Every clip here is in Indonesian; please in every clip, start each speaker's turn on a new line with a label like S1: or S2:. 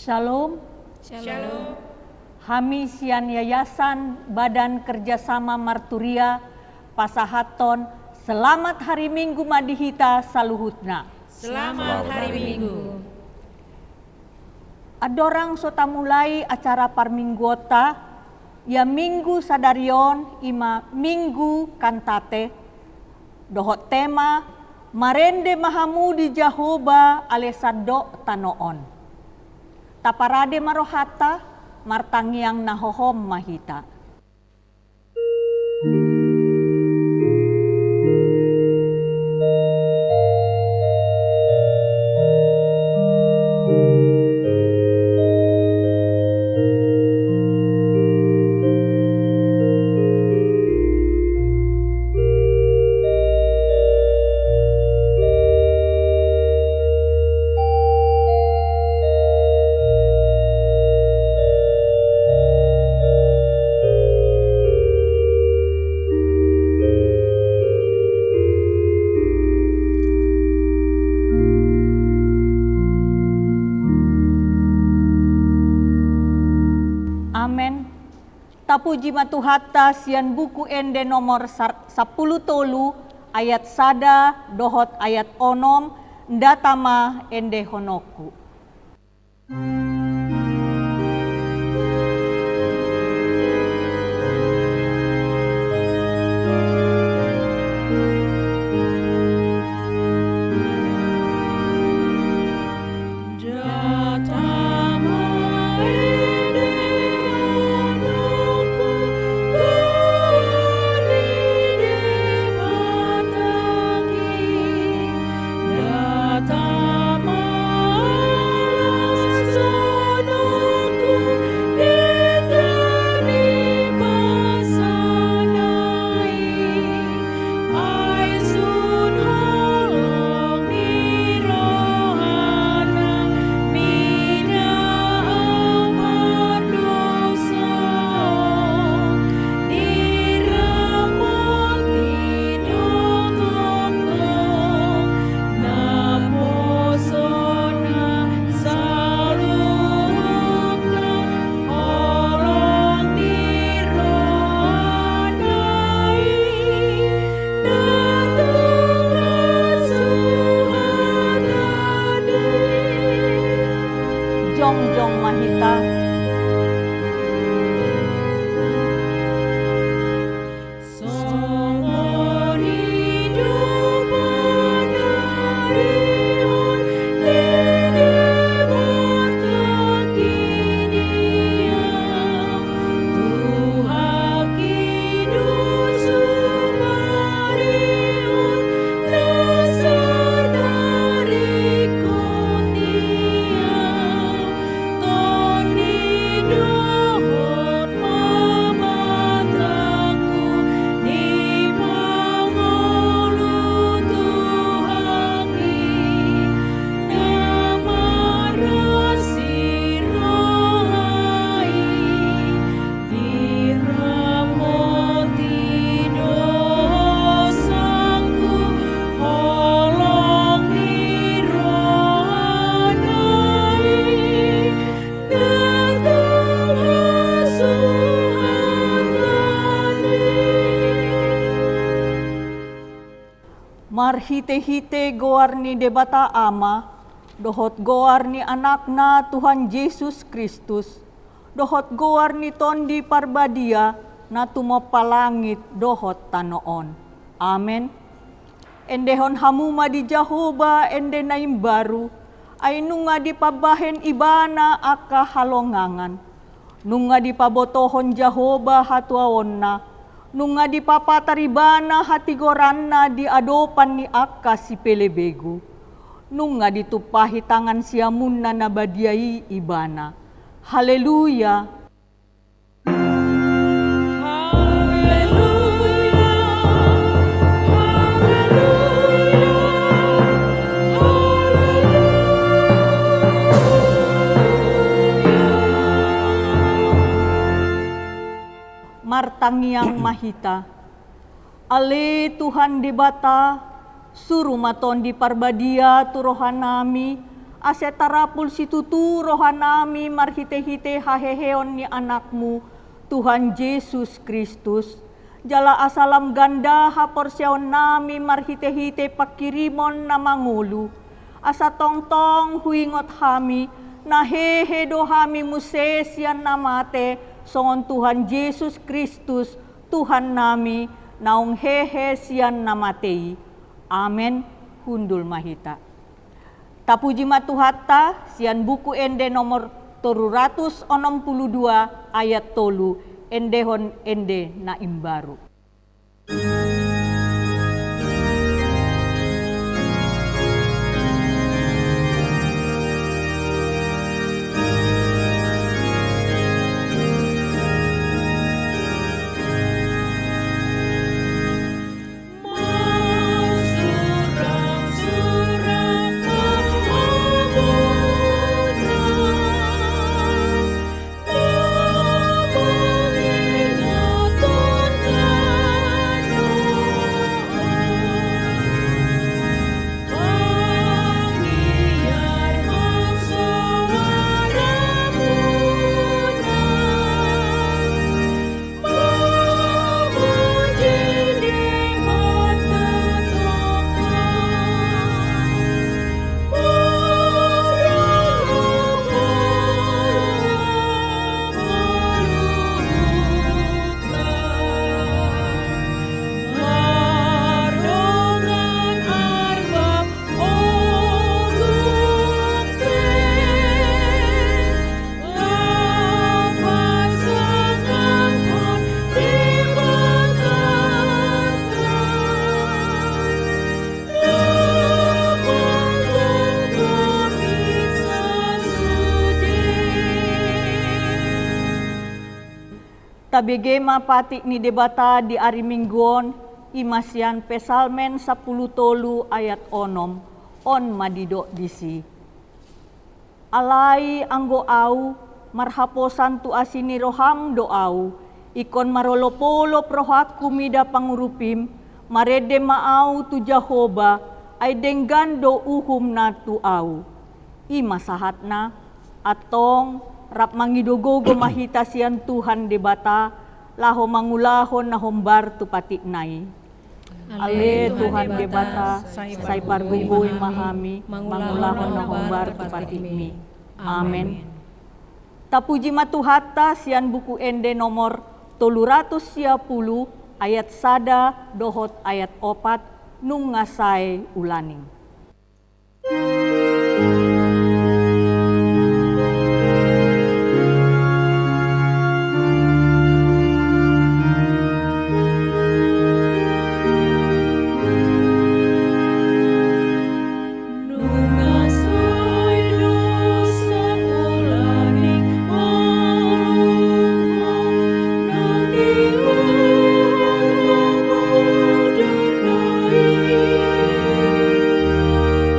S1: Shalom.
S2: Shalom.
S1: Hami sian Yayasan Badan Kerjasama Marturia Pasahaton, selamat hari Minggu madihita saluhutna.
S2: Selamat hari Minggu.
S1: Adorang sota mulai acara parmingguota, ya Minggu sadarion ima Minggu kantate, dohot tema marende mahamudi Jahoba alesado tanoon. Taparade marohata, martangiang nahohom mahita. Amen. Tapuji matuhata sian buku ende nomor 10 tolu ayat sada dohot ayat onom ndatama ende honoku. Jong mahita. Marhite-hite goar ni debata ama, dohot goar ni anakna Tuhan Yesus Kristus, dohot goar ni tondi parbadia na tumapalangit dohot tanoon. Amen. Endehon hamuma di Jahoba ende naim baru, ay nunga di pabahen ibana aka halongangan, nunga di pabotohon Jahoba hatuaon na, nunga di papataribana hati goranna di adopan ni akka si pelebegu. Nunga ditupahi tangan siamunna na badiai ibana. Haleluya. Martangiang mahita. Ale Tuhan di bata, suruh maton di parbadia turohan nami, Asetarapul situtu rohanami marhite-hite haheheon ni anakmu, Tuhan Yesus Kristus. Jala asalam ganda haporsyaon nami marhite-hite pakirimon na mangulu. Asa tongtong huingot hami, nahehedo hami musesian namate, songon Tuhan Yesus Kristus, Tuhan nami, naung hehe sian namatei. Amen. Hundul mahita. Tapuji matuhatta, sian buku ende nomor 362 ayat 3, endehon ende na imbaru. Tabegema pati ni debata di ari mingguon, imasian pesalmen 10 tolu ayat 6, on madido disi. Alai anggo au, marhaposan tu asini roham doau, ikon marolopolo prohaku mida pangurupim, marede maau tu Jahoba, ay denggan do uhum na tu au. Imasahatna, atong rap mangidogogo mahita sian Tuhan debata, laho mangulahon na hombar tu pati nai. Ale Tuhan debata, say pargugoy mahami, mangulahon na hombar tu pati mi. Amen. Tapuji matuhatta sian buku ende nomor 310 ayat sada dohot ayat 4 nung ngasay ulaning.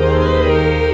S3: Bye.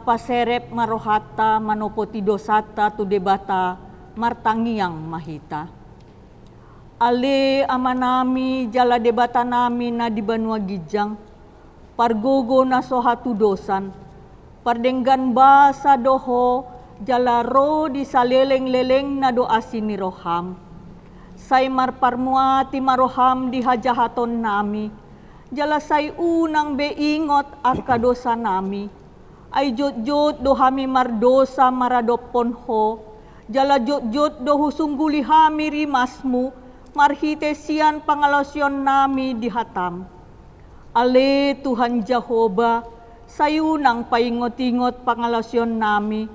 S1: mapaserep marohata manopoti dosata tu debata martangiang mahita. Ale amanami jala debata nami na di Banua Gijang, pargogo na sohatu dosan, pardenggan ba sa doho jala ro di saleleng-leleng na doasi ni roham. Say marparmuati maroham di hajahaton nami, jala say unang beingot akadosa nami, ay jot-jot do hami mardosa maradopon ho, jala jot-jot do husungguli hami rimasmu, marhite sian pangalosyon nami di hatam. Ale Tuhan Jehova, sayunang paingot-ingot pangalosyon nami,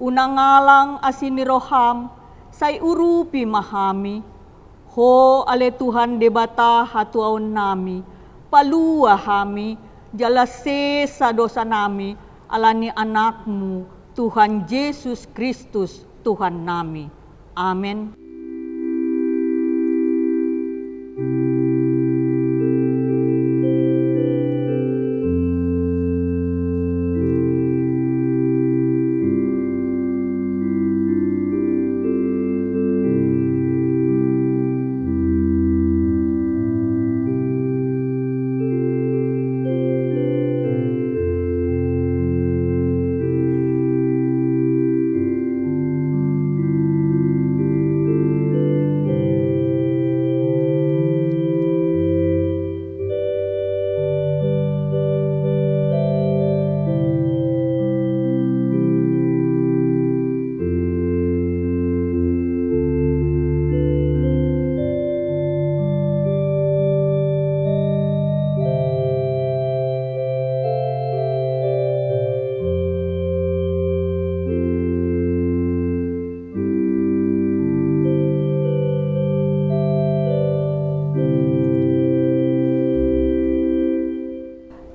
S1: unangalang asiniroham, say urupi mahami. Ho ale Tuhan debata hatuaon nami, palua hami, jalase sa dosa nami, alani anakmu, Tuhan Yesus Kristus, Tuhan nami. Amen.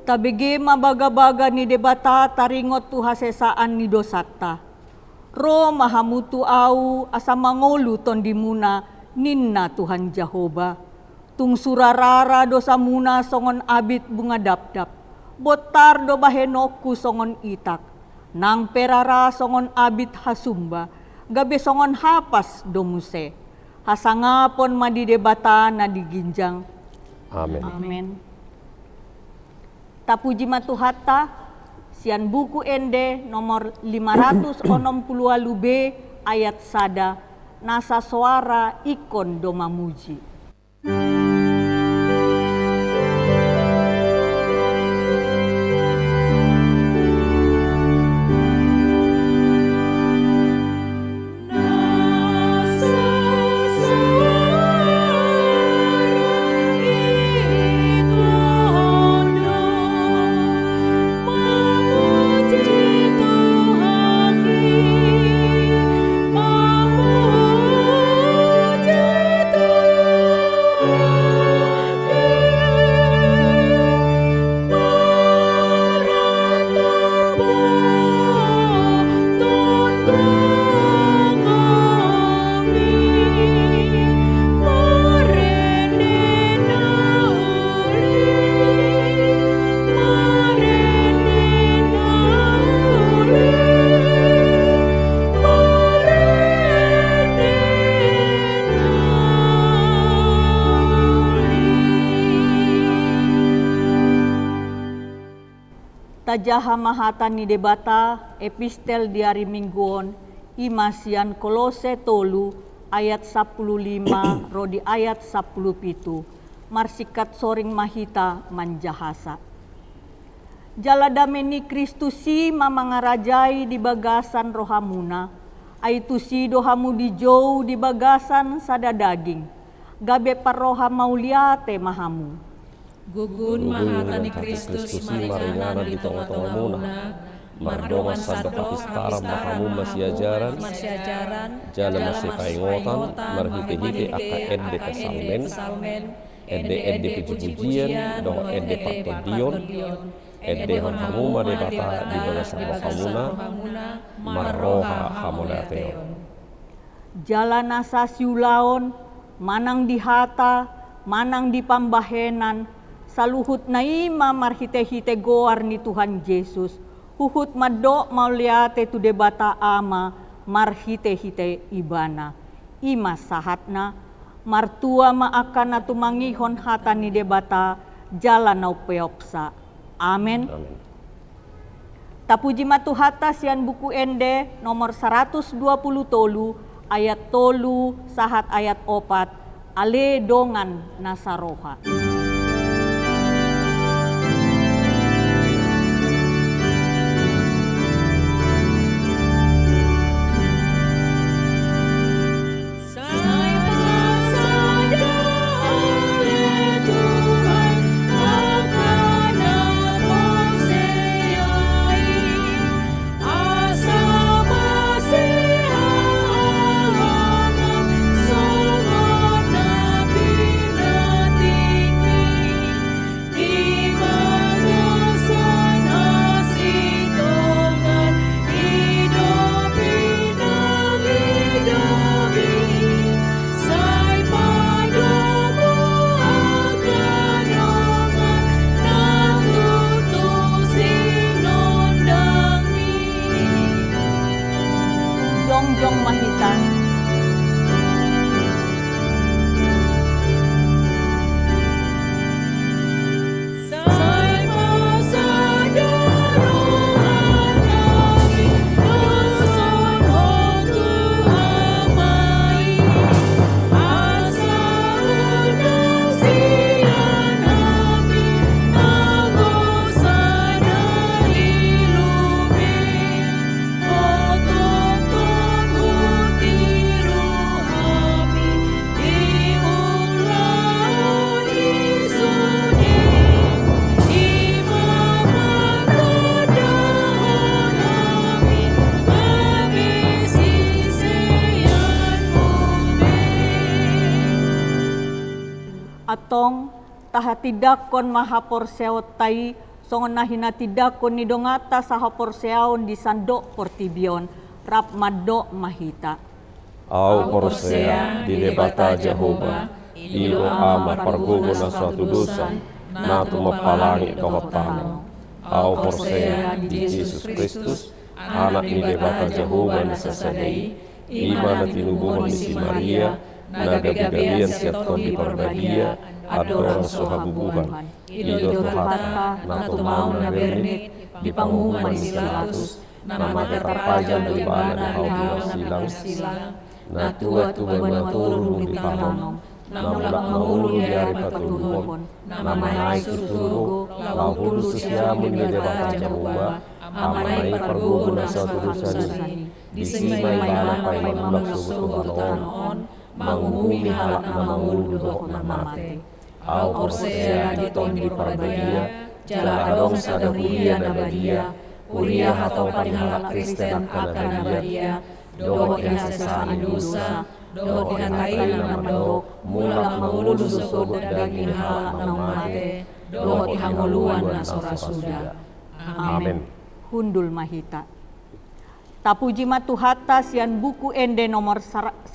S1: Tabigi mabaga-baga ni debata taringot tu hasesaan ni dosata. Ro mahamutu au asa mangolu tondi muna ninna Tuhan Jehova. Tung surarara dosa muna songon abit bunga dapdap. Botar do bahenoku songon itak. Nang perara songon abit hasumba. Gabe songon hapas do muse. Hasangapon madi debata na diginjang.
S3: Amin.
S1: Amen. Tapuji matuhata, sian buku ende nomor 560 B ayat sada, nasa suara ikon do mamuji. Tajaha mahatan ni debata epistel diari mingguon imasian Kolose tolu ayat 15 rodi ayat 17 marsikat soring mahita manjahasa. Jala dameni Kristusi mamangarajai di bagasan rohamuna, aitu si dohamu di jauh di bagasan sada daging, gabe paroha mauliate mahamu.
S2: Gugun mahatani Kristus maringana di tengah-tengah muna, mardongan sadok kapistara mahamu masih ajaran, jala masih kaingotan, marhite-hite aka edde kesalmen, edde puji-pujian, dong edde patodion, edde hamuma debata di bagasan rohamuna, marroha hamodateon.
S1: Jala nasa siulaon, manang dihata, manang di pambahenan, saluhut na ima marhite-hite goar ni Tuhan Yesus, Huhut maddo mauliate tu debata ama marhite-hite ibana. Ima sahatna martua maakana tu mangihon hatani debata jalan nau peopsa. Amin. Tapuji matu hata sian buku ende nomor 120 tolu ayat tolu sahat ayat opat ale dongan nasaroha. Jongjong Mahita. Atong tahatidakon mahaporseotai songon nahinatidakon ni dongata sahaporseaon di sandok portibion rap maddo mahita.
S2: Au porsea di debata Jehovah, ilo ama pargogo na suatu dosa, na tumapalangi kahotano. Au porsea di Jesus Kristus, anak ni debata Jehovah na sasadai, ima na tinubuhon ni si Maria, nagagabian siat kon di parbadia, adorang sohabubuhan. Ilo tuhata, na tumau na bernit, di pangumuman ni Pilatus, na magatapajan do ibana na hawa silang, na tua-tua matulung di panom, na mulak maulung di ari patulungon, na manay susurugo, lau hulu susyamun di debata Jehovah, amanay pargugo na sa tudusani, di simay balapay mamulak subutanoon, mangumumi halak na manguludok na mate. Au porsea di ton di parbadia, jala adong sada huria na badia, huria hatau panihalak Kristen akan na badia, doho ihasesaan dosa, doho ihatain na mandok, mulak mangulud susugot daging halak na mate, doho ihanguluan na sorasuda. Amin.
S1: Hundul Mahita. Tapuji matuhata sian buku ende nomor 15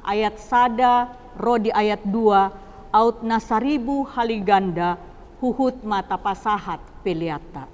S1: ayat sada rodi ayat 2 aut nasaribu haliganda huhut mata pasahat peliata.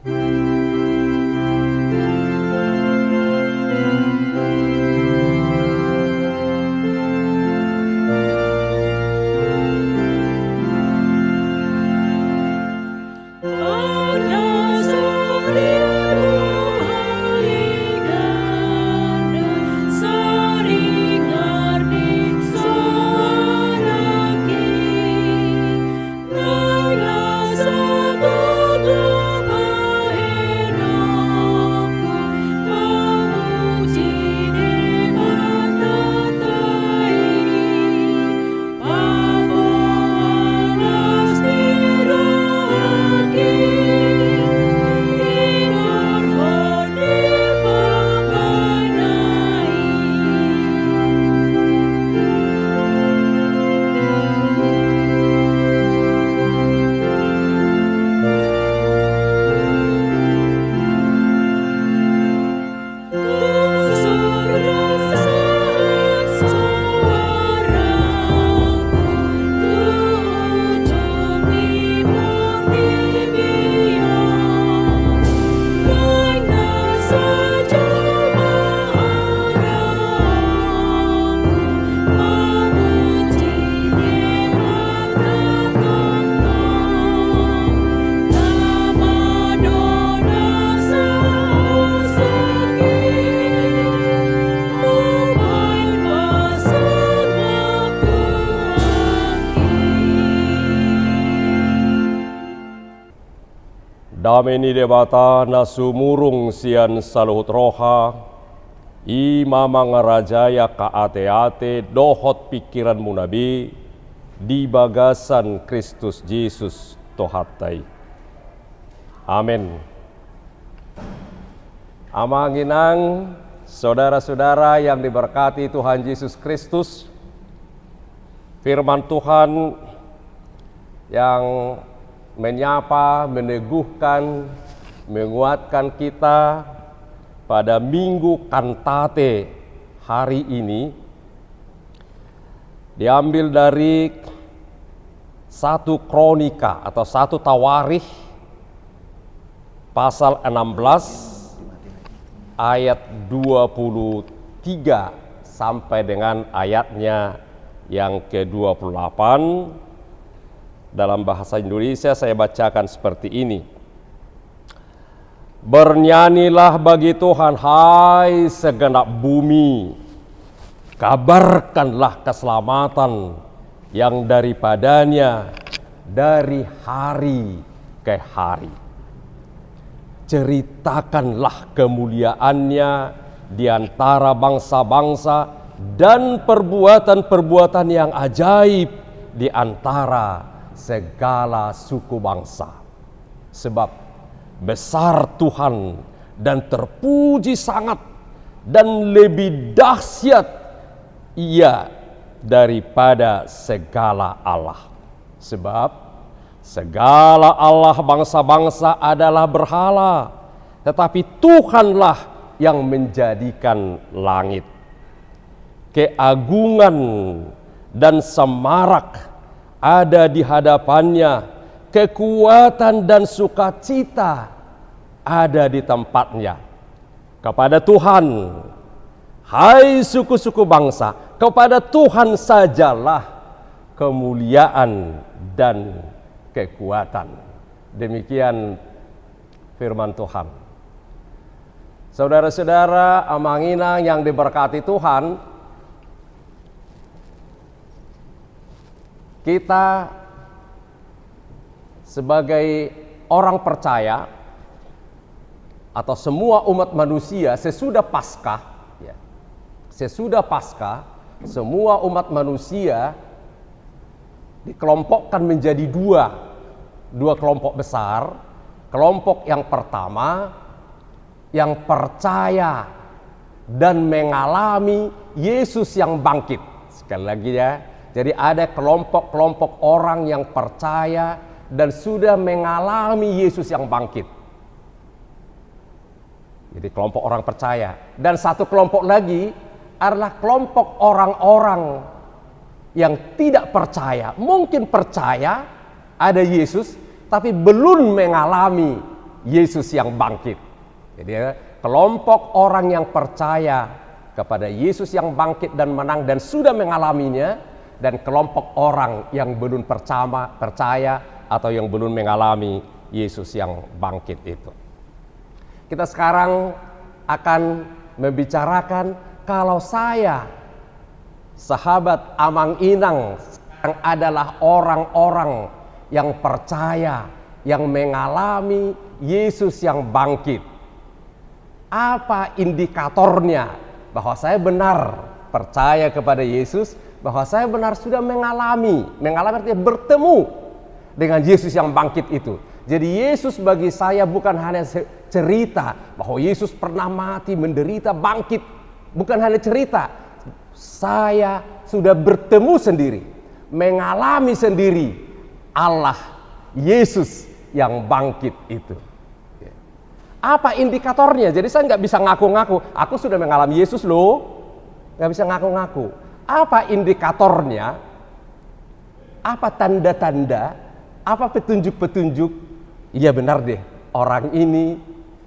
S2: Dameni debata nasu murung sian saluhut roha, imamang rajaya ka ate-ate dohot pikiran munabi, di bagasan Kristus Yesus tohatai. Amin. Amanginang saudara-saudara yang diberkati Tuhan Yesus Kristus, firman Tuhan yang menyapa, meneguhkan, menguatkan kita pada Minggu Kantate hari ini diambil dari 1 Kronika atau 1 Tawarikh pasal 16 ayat 23 sampai dengan ayatnya yang ke-28. Dalam bahasa Indonesia saya bacakan seperti ini. Bernyanyilah bagi Tuhan, hai segenap bumi. Kabarkanlah keselamatan yang daripadanya dari hari ke hari. Ceritakanlah kemuliaannya di antara bangsa-bangsa dan perbuatan-perbuatan yang ajaib di antara segala suku bangsa. Sebab besar Tuhan dan terpuji sangat dan lebih dahsyat Ia daripada segala Allah. Sebab segala Allah bangsa-bangsa adalah berhala, tetapi Tuhanlah yang menjadikan langit. Keagungan dan semarak ada di hadapannya, kekuatan dan sukacita ada di tempatnya. Kepada Tuhan, hai suku-suku bangsa, kepada Tuhan sajalah kemuliaan dan kekuatan. Demikian firman Tuhan. Saudara-saudara Amanginang yang diberkati Tuhan, kita sebagai orang percaya atau semua umat manusia sesudah Paskah, semua umat manusia dikelompokkan menjadi dua kelompok besar. Kelompok yang pertama yang percaya dan mengalami Yesus yang bangkit. Sekali lagi ya. Jadi ada kelompok-kelompok orang yang percaya dan sudah mengalami Yesus yang bangkit. Jadi kelompok orang percaya. Dan satu kelompok lagi adalah kelompok orang-orang yang tidak percaya. Mungkin percaya ada Yesus, tapi belum mengalami Yesus yang bangkit. Jadi kelompok orang yang percaya kepada Yesus yang bangkit dan menang dan sudah mengalaminya, dan kelompok orang yang belum percaya atau yang belum mengalami Yesus yang bangkit itu. Kita sekarang akan membicarakan kalau saya, sahabat Amanginang, sekarang adalah orang-orang yang percaya, yang mengalami Yesus yang bangkit. Apa indikatornya bahwa saya benar percaya kepada Yesus, bahwa saya benar sudah mengalami artinya bertemu dengan Yesus yang bangkit itu. Jadi Yesus bagi saya bukan hanya cerita bahwa Yesus pernah mati, menderita, bangkit. Bukan hanya cerita. Saya sudah bertemu sendiri, mengalami sendiri Allah, Yesus yang bangkit itu. Apa indikatornya? Jadi saya nggak bisa ngaku-ngaku, aku sudah mengalami Yesus loh. Nggak bisa ngaku-ngaku. Apa indikatornya? Apa tanda-tanda? Apa petunjuk-petunjuk? Iya benar deh, orang ini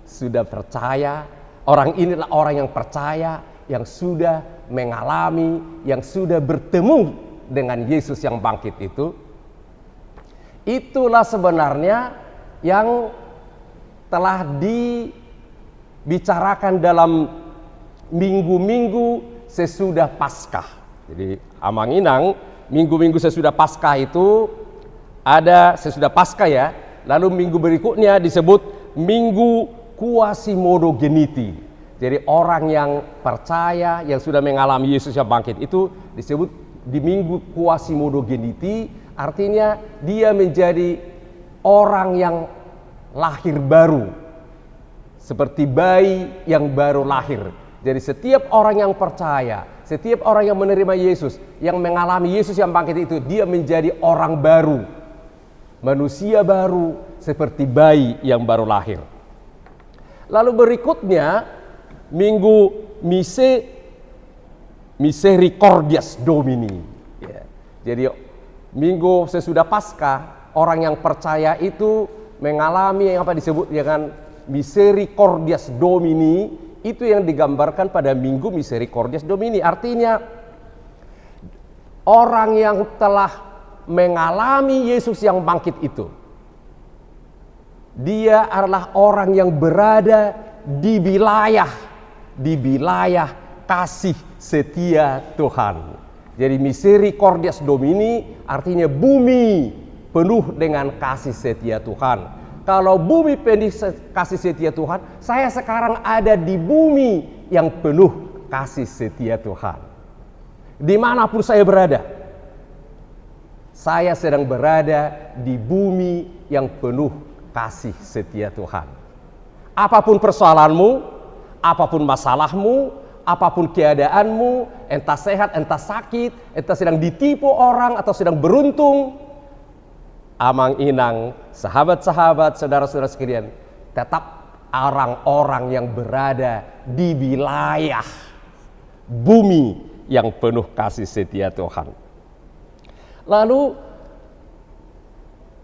S2: sudah percaya. Orang inilah orang yang percaya, yang sudah mengalami, yang sudah bertemu dengan Yesus yang bangkit itu. Itulah sebenarnya yang telah dibicarakan dalam minggu-minggu sesudah Paskah. Jadi Amanginang minggu-minggu sesudah Paskah itu ada, sesudah Paskah ya, Lalu minggu berikutnya disebut Minggu Quasimodo-Geniti. Jadi orang yang percaya, yang sudah mengalami Yesus yang bangkit itu disebut di Minggu Quasimodo-Geniti. Artinya dia menjadi orang yang lahir baru, seperti bayi yang baru lahir. Jadi setiap orang yang percaya, setiap orang yang menerima Yesus, yang mengalami Yesus yang bangkit itu, dia menjadi orang baru, manusia baru, seperti bayi yang baru lahir. Lalu berikutnya Minggu Misericordias Domini. Ya. Jadi minggu sesudah Paskah, orang yang percaya itu mengalami yang apa disebut dengan Misericordias Domini, itu yang digambarkan pada Minggu Misericordias Domini. Artinya orang yang telah mengalami Yesus yang bangkit itu, dia adalah orang yang berada di wilayah kasih setia Tuhan. Jadi Misericordias Domini artinya bumi penuh dengan kasih setia Tuhan. Kalau bumi penuh kasih setia Tuhan, saya sekarang ada di bumi yang penuh kasih setia Tuhan. Dimanapun saya berada, saya sedang berada di bumi yang penuh kasih setia Tuhan. Apapun persoalanmu, apapun masalahmu, apapun keadaanmu, entah sehat, entah sakit, entah sedang ditipu orang atau sedang beruntung, amang inang, sahabat-sahabat, saudara-saudara sekalian, tetap orang-orang yang berada di wilayah bumi yang penuh kasih setia Tuhan. Lalu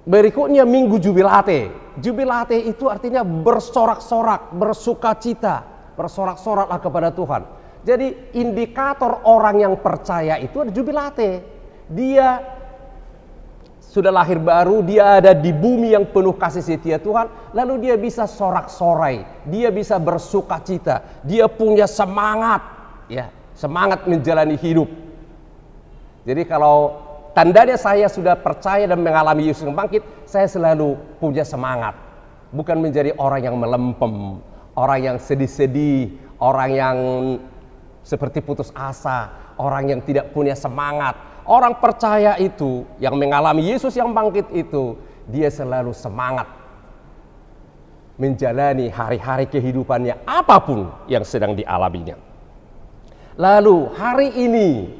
S2: berikutnya Minggu Jubilate. Jubilate itu artinya bersorak-sorak, bersukacita, bersorak-soraklah kepada Tuhan. Jadi indikator orang yang percaya itu ada Jubilate. Dia sudah lahir baru, dia ada di bumi yang penuh kasih setia Tuhan, lalu dia bisa sorak-sorai, dia bisa bersukacita, dia punya semangat, ya, semangat menjalani hidup. Jadi kalau tandanya saya sudah percaya dan mengalami Yesus yang bangkit, saya selalu punya semangat, bukan menjadi orang yang melempem, orang yang sedih-sedih, orang yang seperti putus asa, orang yang tidak punya semangat. Orang percaya itu, yang mengalami Yesus yang bangkit itu, dia selalu semangat menjalani hari-hari kehidupannya apapun yang sedang dialaminya. Lalu hari ini,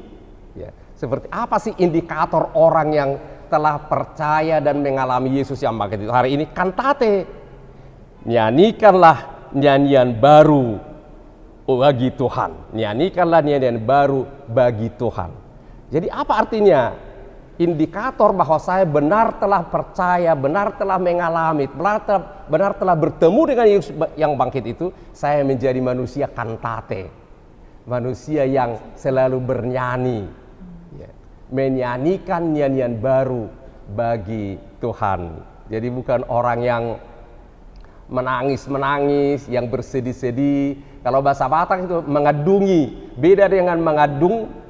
S2: ya, seperti apa sih indikator orang yang telah percaya dan mengalami Yesus yang bangkit itu? Hari ini kantate, nyanyikanlah nyanyian baru bagi Tuhan, nyanyikanlah nyanyian baru bagi Tuhan. Jadi apa artinya? Indikator bahwa saya benar telah percaya, benar telah mengalami, benar telah bertemu dengan Yesus yang bangkit itu, saya menjadi manusia kantate, manusia yang selalu bernyanyi, ya, menyanyikan nyanyian baru bagi Tuhan. Jadi bukan orang yang menangis-menangis, yang bersedih-sedih. Kalau bahasa Batak itu mengadungi, beda dengan mengadung,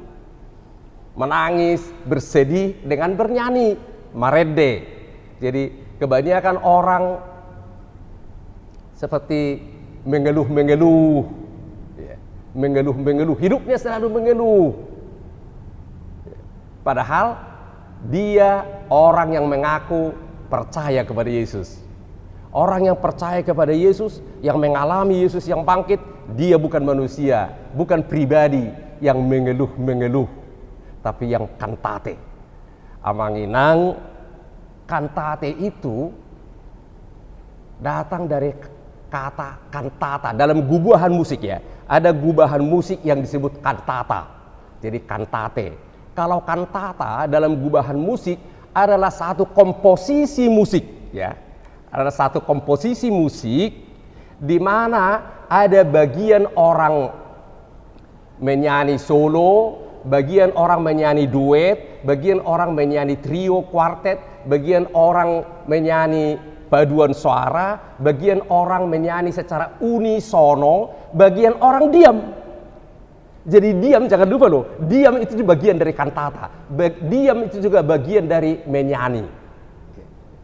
S2: menangis, bersedih dengan bernyanyi, marede. Jadi kebanyakan orang seperti mengeluh-mengeluh, ya, mengeluh-mengeluh, hidupnya selalu mengeluh. Padahal dia orang yang mengaku percaya kepada Yesus. Orang yang percaya kepada Yesus, yang mengalami Yesus yang bangkit, dia bukan manusia, bukan pribadi yang mengeluh-mengeluh, tapi yang kantate. Amanginang, kantate itu datang dari kata kantata. Dalam gubahan musik, ya, ada gubahan musik yang disebut kantata. Jadi kantate. Kalau kantata dalam gubahan musik adalah satu komposisi musik, ya. Ada satu komposisi musik di mana ada bagian orang menyanyi solo, bagian orang menyanyi duet, bagian orang menyanyi trio, kuartet, bagian orang menyanyi paduan suara, bagian orang menyanyi secara unisono, bagian orang diam. Jadi diam, jangan lupa loh, diam itu juga bagian dari kantata, diam itu juga bagian dari menyanyi.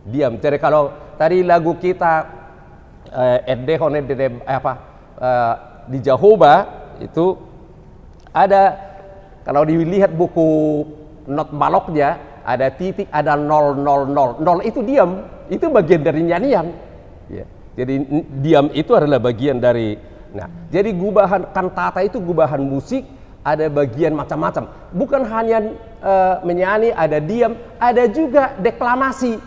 S2: Diam. Jadi kalau
S3: tadi lagu kita di Jehovah itu ada, kalau dilihat buku not baloknya ada titik, ada 000. 0 itu diam, itu bagian dari nyanyian. Ya. Jadi diam itu adalah bagian dari. Nah, jadi gubahan kantata itu gubahan musik, ada bagian macam-macam. Bukan hanya menyanyi, ada diam, ada juga deklamasi.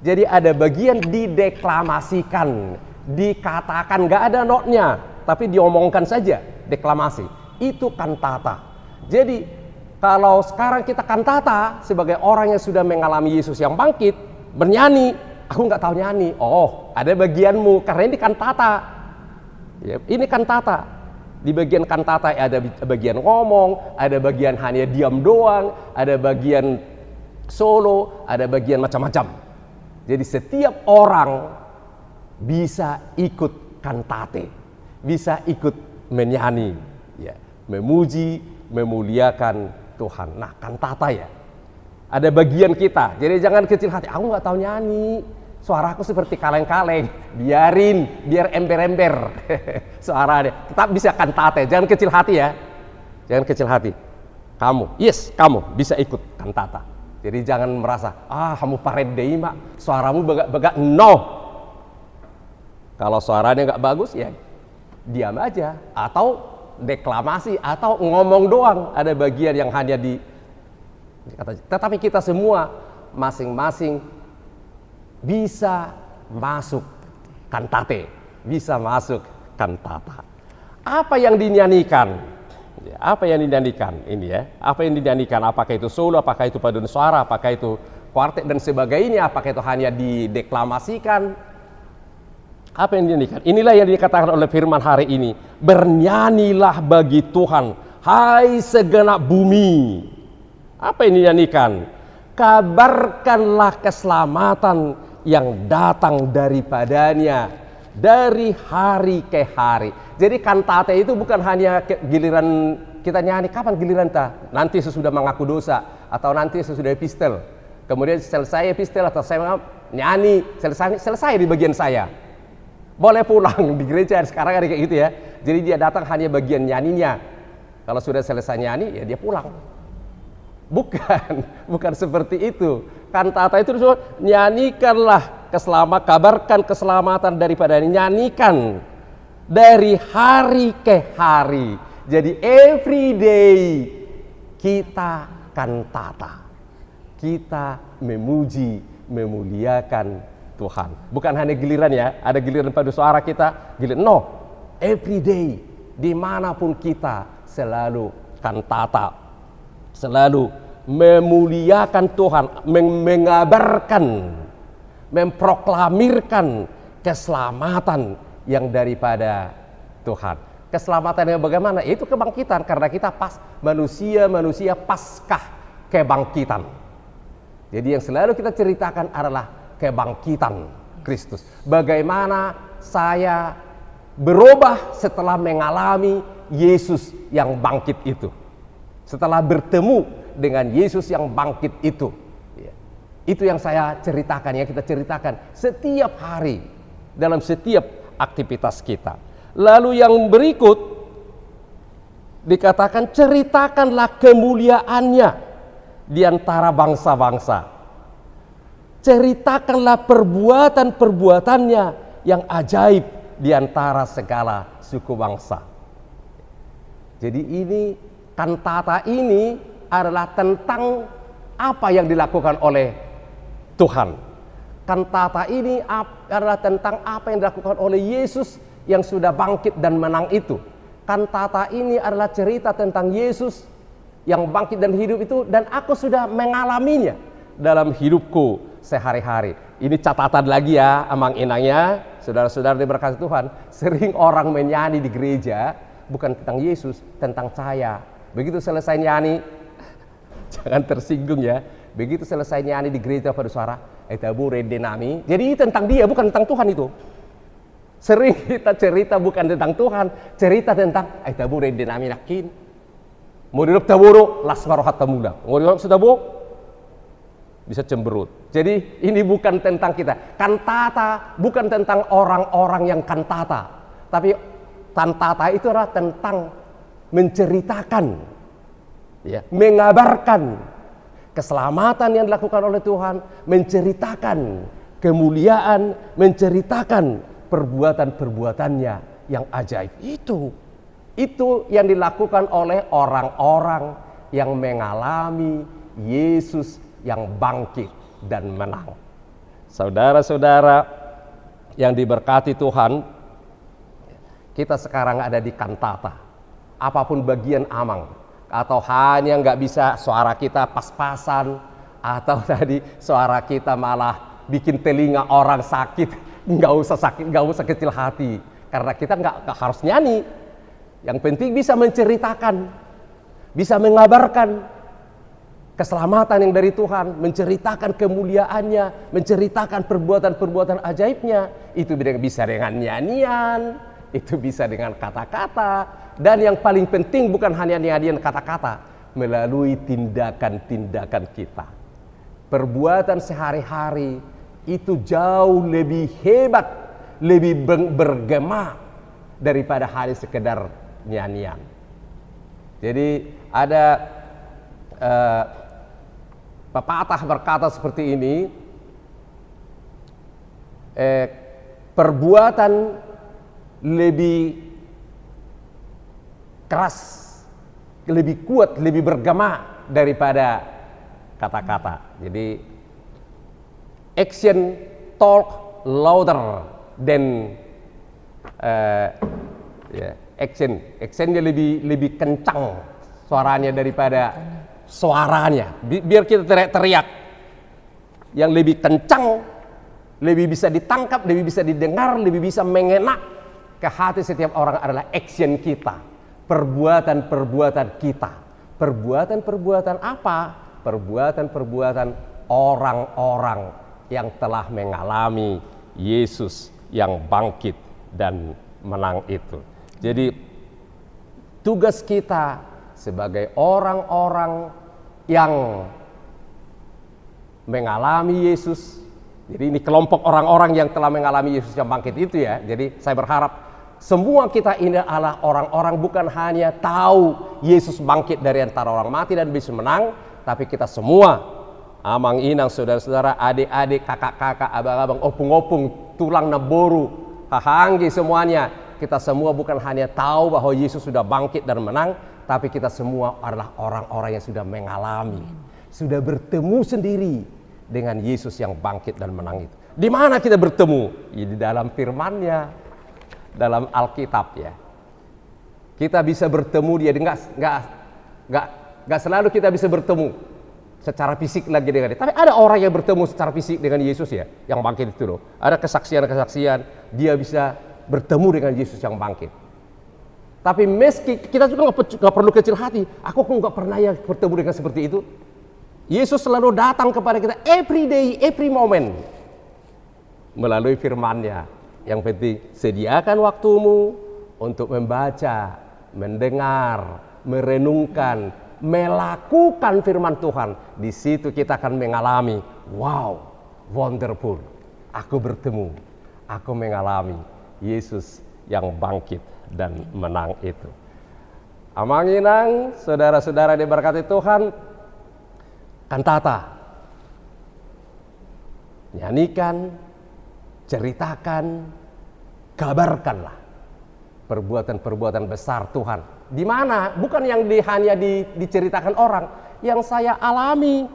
S3: Jadi ada bagian dideklamasikan, dikatakan, nggak ada notnya, tapi diomongkan saja, deklamasi. Itu kantata. Jadi kalau sekarang kita kantata sebagai orang yang sudah mengalami Yesus yang bangkit, bernyanyi, aku nggak tahu nyanyi. Oh, ada bagianmu karena ini kantata. Ya, ini kantata. Di bagian kantata ada bagian ngomong, ada bagian hanya diam doang, ada bagian solo, ada bagian macam-macam. Jadi setiap orang bisa ikut kantate, bisa ikut menyanyi, ya, memuji, memuliakan Tuhan. Nah, kantata ya, ada bagian kita. Jadi jangan kecil hati, aku nggak tahu nyanyi, suaraku seperti kaleng-kaleng, biar ember-ember suaranya. Kita bisa kantate, jangan kecil hati ya, jangan kecil hati. Kamu bisa ikut kantata. Jadi jangan merasa, kamu paret deh mak, suaramu begak-begak. No, kalau suaranya nggak bagus ya diam aja, atau deklamasi, atau ngomong doang. Ada bagian yang hanya tetapi kita semua masing-masing bisa masuk kantate, bisa masuk kantata. Apa yang dinyanyikan? Apa yang dinyanyikan ini ya? Apa yang dinyanyikan? Apakah itu solo, apakah itu paduan suara, apakah itu kuartet dan sebagainya, apakah itu hanya dideklamasikan? Apa yang dinyanyikan? Inilah yang dikatakan oleh firman hari ini. Bernyanyilah bagi Tuhan, hai segenap bumi. Apa yang dinyanyikan? Kabarkanlah keselamatan yang datang daripadanya dari hari ke hari. Jadi kantate itu bukan hanya giliran kita nyanyi, kapan giliran ta? Nanti sesudah mengaku dosa, atau nanti sesudah epistel. Kemudian selesai epistel atau saya nyanyi, selesai di bagian saya. Boleh pulang di gereja sekarang ada kayak gitu ya. Jadi dia datang hanya bagian nyanyinya. Kalau sudah selesai nyanyi ya dia pulang. Bukan seperti itu. Kantata itu nyanyikanlah kabarkan keselamatan daripada nyanyikan dari hari ke hari. Jadi every day kita kantata. Kita memuji, memuliakan Tuhan. Bukan hanya giliran ya, ada giliran padu suara kita, giliran. No, every day, dimanapun kita selalu kantata, selalu memuliakan Tuhan, mengabarkan, memproklamirkan keselamatan yang daripada Tuhan. Keselamatan yang bagaimana? Itu kebangkitan, karena kita manusia paskah kebangkitan. Jadi yang selalu kita ceritakan adalah kebangkitan Kristus. Bagaimana saya berubah setelah mengalami Yesus yang bangkit itu. Setelah bertemu dengan Yesus yang bangkit itu. Itu yang saya ceritakan, yang kita ceritakan setiap hari dalam setiap aktivitas kita. Lalu yang berikut dikatakan, ceritakanlah kemuliaannya di antara bangsa-bangsa. Ceritakanlah perbuatan-perbuatannya yang ajaib di antara segala suku bangsa. Jadi ini kantata ini adalah tentang apa yang dilakukan oleh Tuhan. Kantata ini adalah tentang apa yang dilakukan oleh Yesus yang sudah bangkit dan menang itu. Kantata ini adalah cerita tentang Yesus yang bangkit dan hidup itu, dan aku sudah mengalaminya dalam hidupku sehari-hari. Ini catatan lagi ya, amang inangnya, saudara-saudara diberkati Tuhan. Sering orang menyanyi di gereja bukan tentang Yesus, tentang saya. Begitu selesai nyanyi, jangan tersinggung ya. Begitu selesai nyanyi di gereja pada suara, etabure denami. Jadi tentang dia, bukan tentang Tuhan itu. Sering kita cerita bukan tentang Tuhan, cerita tentang etabure denami nakin. Mau dirup taburo las marohat tamuda. Mau dirup sedabo. bisa cemberut. Jadi ini bukan tentang kita. Kantata bukan tentang orang-orang yang kantata, tapi kantata itu adalah tentang menceritakan, ya, mengabarkan keselamatan yang dilakukan oleh Tuhan, menceritakan kemuliaan, menceritakan perbuatan-perbuatannya yang ajaib. Itu yang dilakukan oleh orang-orang yang mengalami Yesus yang bangkit dan menang. Saudara-saudara yang diberkati Tuhan, kita sekarang ada di kantata. Apapun bagian Amang, atau hanya nggak bisa suara kita pas-pasan, atau tadi suara kita malah bikin telinga orang sakit, nggak usah kecil hati, karena kita nggak harus nyanyi. Yang penting bisa menceritakan, bisa mengabarkan keselamatan yang dari Tuhan, menceritakan kemuliaannya, menceritakan perbuatan-perbuatan ajaibnya. Itu bisa dengan nyanyian, itu bisa dengan kata-kata, dan yang paling penting bukan hanya nyanyian kata-kata, melalui tindakan-tindakan kita. Perbuatan sehari-hari itu jauh lebih hebat, lebih bergema daripada hanya sekedar nyanyian. Jadi ada pepatah berkata seperti ini, perbuatan lebih keras, lebih kuat, lebih bergema daripada kata-kata. Jadi action talk louder than actionnya lebih kencang suaranya daripada suaranya. Biar kita teriak yang lebih kencang, lebih bisa ditangkap, lebih bisa didengar, lebih bisa mengenak ke hati setiap orang adalah action kita, perbuatan-perbuatan kita. Perbuatan-perbuatan apa? Perbuatan-perbuatan orang-orang yang telah mengalami Yesus yang bangkit dan menang itu. Jadi tugas kita sebagai orang-orang yang mengalami Yesus, jadi ini kelompok orang-orang yang telah mengalami Yesus yang bangkit itu ya. Jadi saya berharap semua kita ini adalah orang-orang bukan hanya tahu Yesus bangkit dari antara orang mati dan bisa menang, tapi kita semua, amang inang, saudara-saudara, adik-adik, kakak-kakak, abang-abang, opung-opung, tulang naboru, hahanggi semuanya. Kita semua bukan hanya tahu bahwa Yesus sudah bangkit dan menang, tapi kita semua adalah orang-orang yang sudah mengalami, sudah bertemu sendiri dengan Yesus yang bangkit dan menang itu. Di mana kita bertemu? Ya, di dalam firman-Nya, dalam Alkitab ya. Kita bisa bertemu dia, nggak selalu kita bisa bertemu secara fisik lagi dengan dia. Tapi ada orang yang bertemu secara fisik dengan Yesus ya, yang bangkit itu loh. Ada kesaksian-kesaksian, dia bisa bertemu dengan Yesus yang bangkit. Tapi meski kita juga nggak perlu kecil hati, aku kok nggak pernah ya bertemu dengan seperti itu. Yesus selalu datang kepada kita every day, every moment melalui firman-Nya. Yang penting sediakan waktumu untuk membaca, mendengar, merenungkan, melakukan firman Tuhan. Di situ kita akan mengalami, wow, wonderful. Aku bertemu, aku mengalami Yesus yang bangkit dan menang itu. Amanginang, saudara-saudara diberkati Tuhan, kantata, nyanyikan, ceritakan, kabarkanlah perbuatan-perbuatan besar Tuhan. Di mana? Bukan yang hanya diceritakan orang, yang saya alami.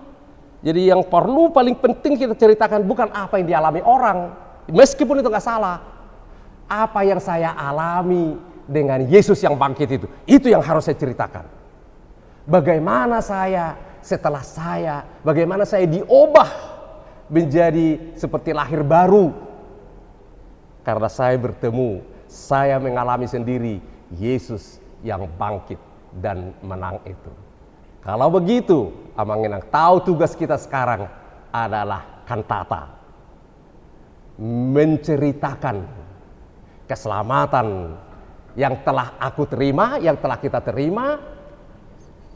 S3: Jadi yang perlu paling penting kita ceritakan bukan apa yang dialami orang, meskipun itu nggak salah. Apa yang saya alami dengan Yesus yang bangkit itu yang harus saya ceritakan. Bagaimana bagaimana saya diubah menjadi seperti lahir baru. Karena saya bertemu, saya mengalami sendiri Yesus yang bangkit dan menang itu. Kalau begitu, amanginang tahu tugas kita sekarang adalah kantata. Menceritakan keselamatan yang telah aku terima, yang telah kita terima,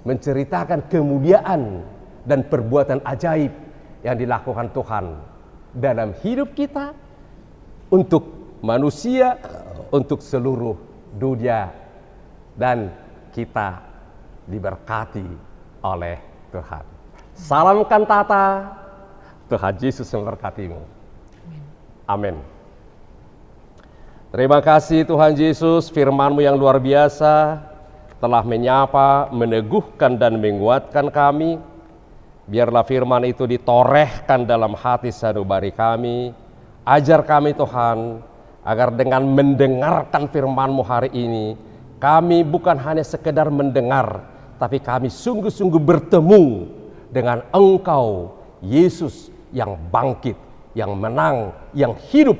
S3: menceritakan kemuliaan dan perbuatan ajaib yang dilakukan Tuhan dalam hidup kita, untuk manusia, untuk seluruh dunia, dan kita diberkati oleh Tuhan. Salam kantata, Tuhan Yesus memberkatimu. Amin. Terima kasih Tuhan Yesus, firman-Mu yang luar biasa telah menyapa, meneguhkan dan menguatkan kami. Biarlah firman itu ditorehkan dalam hati sanubari kami. Ajar kami Tuhan, agar dengan mendengarkan firman-Mu hari ini, kami bukan hanya sekedar mendengar, tapi kami sungguh-sungguh bertemu dengan Engkau, Yesus yang bangkit, yang menang, yang hidup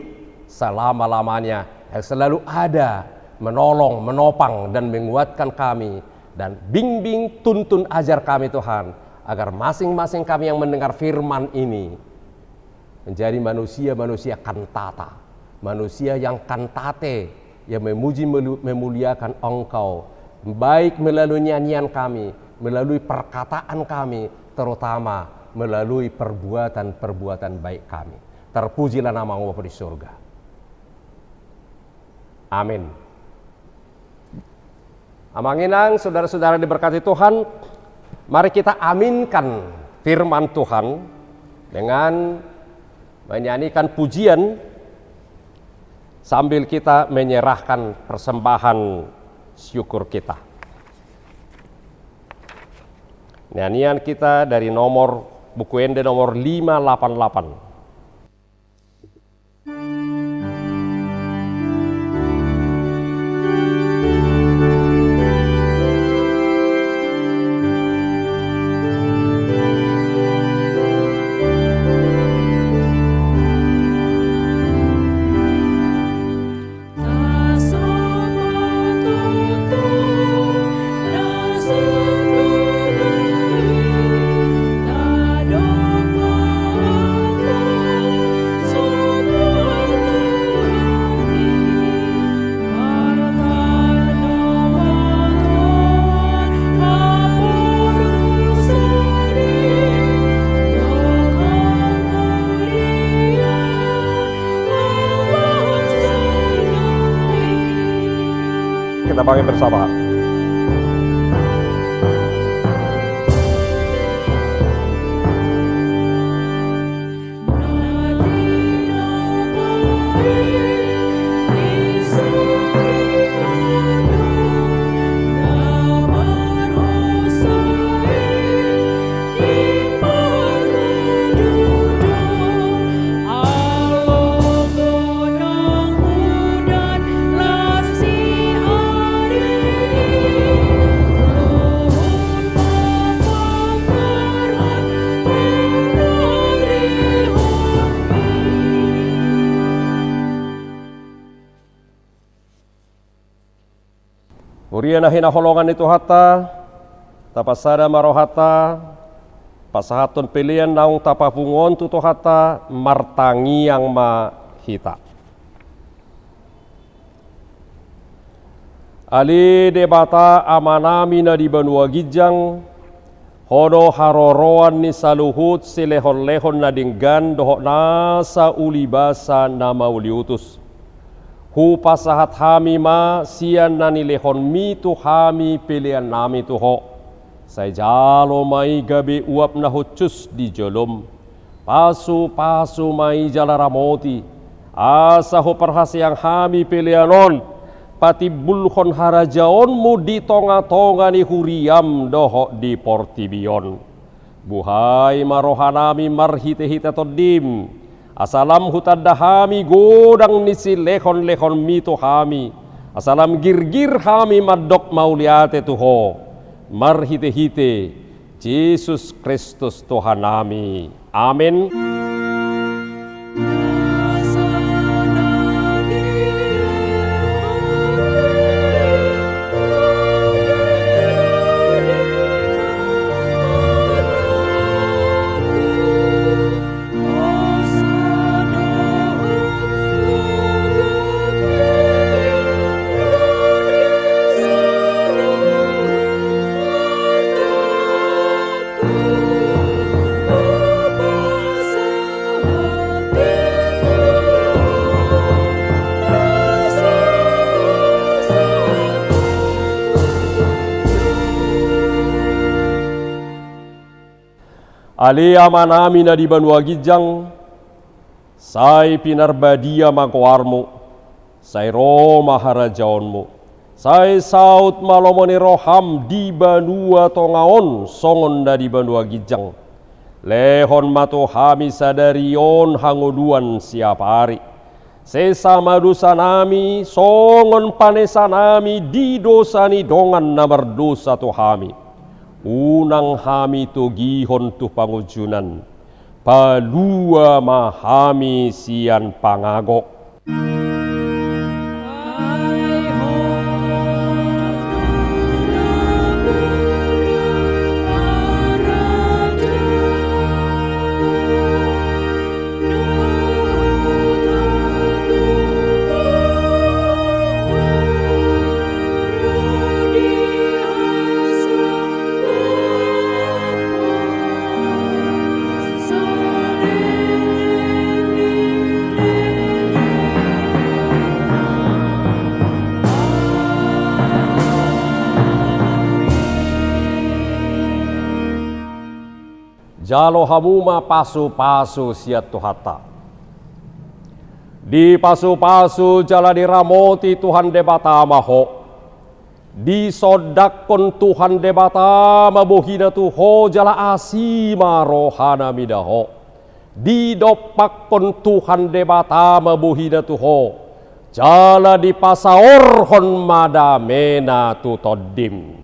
S3: selama-lamanya, yang selalu ada menolong, menopang, dan menguatkan kami. Dan bimbing, tuntun, ajar kami Tuhan, agar masing-masing kami yang mendengar firman ini menjadi manusia-manusia kantata, manusia yang kantate, yang memuji memuliakan Engkau, baik melalui nyanyian kami, melalui perkataan kami, terutama melalui perbuatan-perbuatan baik kami. Terpujilah nama-Mu Bapa di surga. Amin. Amanginang, saudara-saudara diberkati Tuhan, mari kita aminkan firman Tuhan dengan menyanyikan pujian sambil kita menyerahkan persembahan syukur kita. Nyanyian kita dari buku Ende nomor 588. Kita panggil bersama. Uriana hinaholongan itu hata, tapasada marohata, pasahaton pilihan naung tapapungon tuto hata, martangi yang mahita. Ali debata amanami na di Banua Gijang, hono haroroan ni saluhut silehon-lehon na dinggan dohok nasa ulibasa nama uliutus. Hu pasahat hami ma sian nani lehon mi tu hami pilihan nami tu ho. Saya jalo mai gabi uap na hucus di jolom. Pasu mai jalaramoti. Asa ho perhasiang hami pilihanon. Pati bulhon harajaon mu di tonga-tonga ni huriam doho di portibion. Buhai marohanami marhite-hite todim. Asalam hutadda hami godang nisi lehon-lehon mito hami. Asalam gir-gir hami madok mauliate tuho. Marhite-hite Yesus Kristus Tuhan nami. Amin.
S2: Alea manami na di Banua Gijang, sai pinarbadia makoarmu, sai ro maharajaonmu, sai saut malomoni roham di Banua Tongaon, songon da di Banua Gijang. Lehon mato hami sadarion hangoduan siapa hari. Sesama dosa nami, songon panesa nami, di dosani dongan namar dosa to hami. Unang hami to gihon tu pangujunan, palua mahami sian pangagok. Jalo hamuma pasu-pasu siat tuhata. Di pasu-pasu jala diramoti Tuhan debata maho. Di sodakon Tuhan debata mabohina tuho jala asima rohana midaho. Di dopakon Tuhan debata mabohina tuho. Jala di pasaor hon madamena tu todim.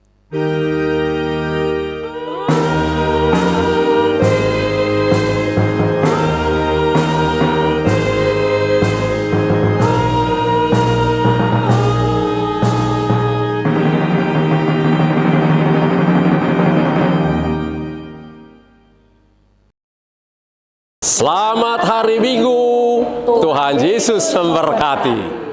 S2: Selamat hari Minggu, Tuhan Yesus memberkati.